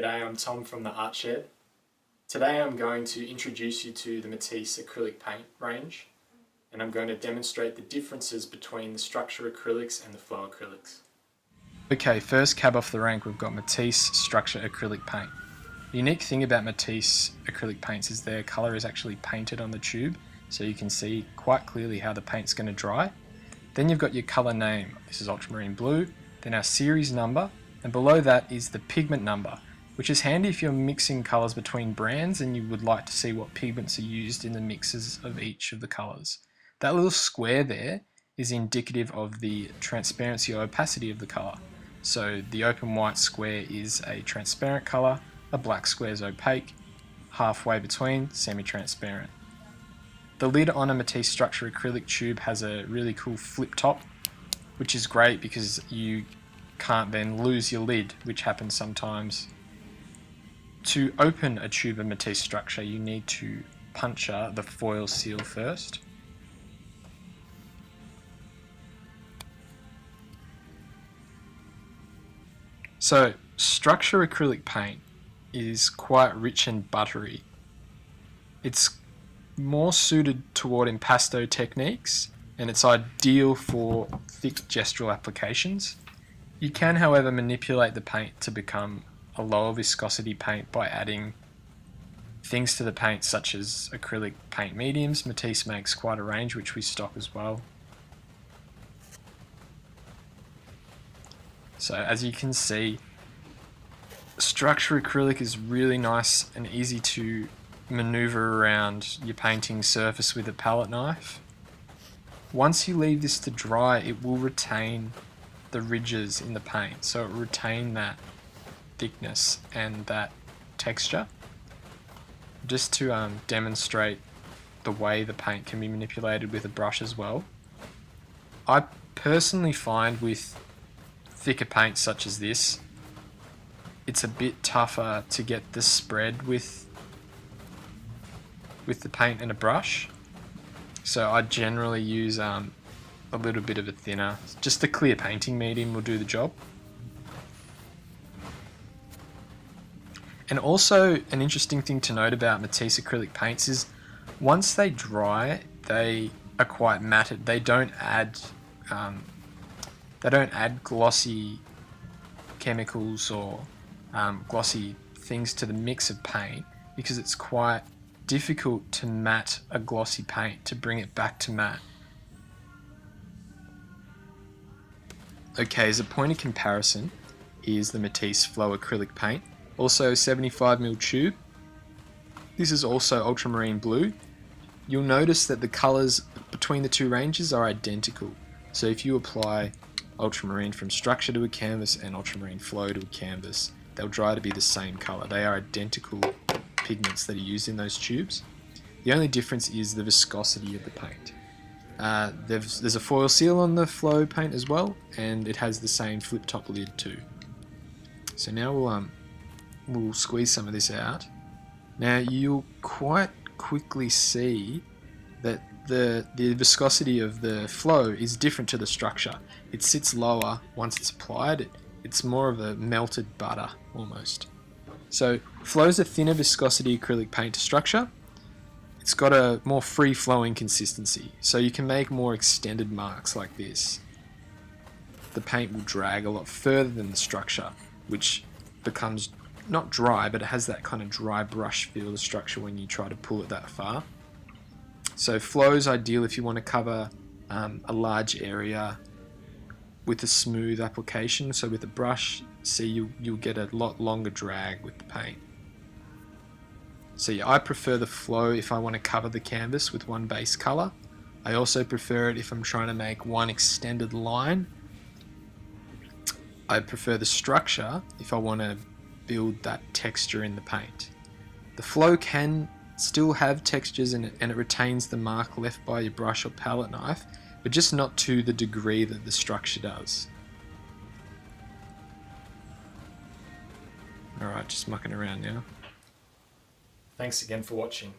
G'day, I'm Tom from the Art Shed. Today I'm going to introduce you to the Matisse acrylic paint range, and I'm going to demonstrate the differences between the Structure acrylics and the flow acrylics. Okay, first cab off the rank we've got Matisse Structure acrylic paint. The unique thing about Matisse acrylic paints is their colour is actually painted on the tube, so you can see quite clearly how the paint's going to dry. Then you've got your colour name. This is ultramarine blue, then our series number, and below that is the pigment number, which is handy if you're mixing colours between brands and you would like to see what pigments are used in the mixes of each of the colours. That little square there is indicative of the transparency or opacity of the colour. So the open white square is a transparent colour, a black square is opaque, halfway between semi-transparent. The lid on a Matisse Structure acrylic tube has a really cool flip top, which is great because you can't then lose your lid, which happens sometimes. To open a tube of Matisse Structure, you need to puncture the foil seal first. So, Structure acrylic paint is quite rich and buttery. It's more suited toward impasto techniques, and it's ideal for thick gestural applications. You can, however, manipulate the paint to become a lower viscosity paint by adding things to the paint such as acrylic paint mediums. Matisse makes quite a range which we stock as well. So as you can see, Structure acrylic is really nice and easy to maneuver around your painting surface with a palette knife. Once you leave this to dry, it will retain the ridges in the paint, so it will retain that thickness and that texture. Just to demonstrate the way the paint can be manipulated with a brush as well. I personally find with thicker paints such as this, it's a bit tougher to get the spread with the paint and a brush. So I generally use a little bit of a thinner, just a clear painting medium will do the job. And also an interesting thing to note about Matisse acrylic paints is once they dry, they are quite matted. They don't add glossy chemicals or glossy things to the mix of paint, because it's quite difficult to matte a glossy paint to bring it back to matte. Okay, as a point of comparison is the Matisse Flow acrylic paint, also 75mm tube. This is also ultramarine blue. You'll notice that the colours between the two ranges are identical. So if you apply ultramarine from Structure to a canvas and ultramarine Flow to a canvas, they'll dry to be the same colour. They are identical pigments that are used in those tubes. The only difference is the viscosity of the paint. There's a foil seal on the Flow paint as well, and it has the same flip top lid too. So now we'll squeeze some of this out. Now you'll quite quickly see that the viscosity of the Flow is different to the Structure. It sits lower once it's applied. It's more of a melted butter almost. So Flow's a thinner viscosity acrylic paint to Structure. It's got a more free-flowing consistency, so you can make more extended marks like this. The paint will drag a lot further than the Structure, which becomes not dry, but it has that kind of dry brush feel to Structure when you try to pull it that far. So Flow's ideal if you want to cover a large area with a smooth application. So with a brush, see you'll get a lot longer drag with the paint. So yeah, I prefer the Flow if I want to cover the canvas with one base colour. I also prefer it if I'm trying to make one extended line. I prefer the Structure if I want to build that texture in the paint. The Flow can still have textures in it, and it retains the mark left by your brush or palette knife, but just not to the degree that the Structure does. Alright, just mucking around now. Thanks again for watching.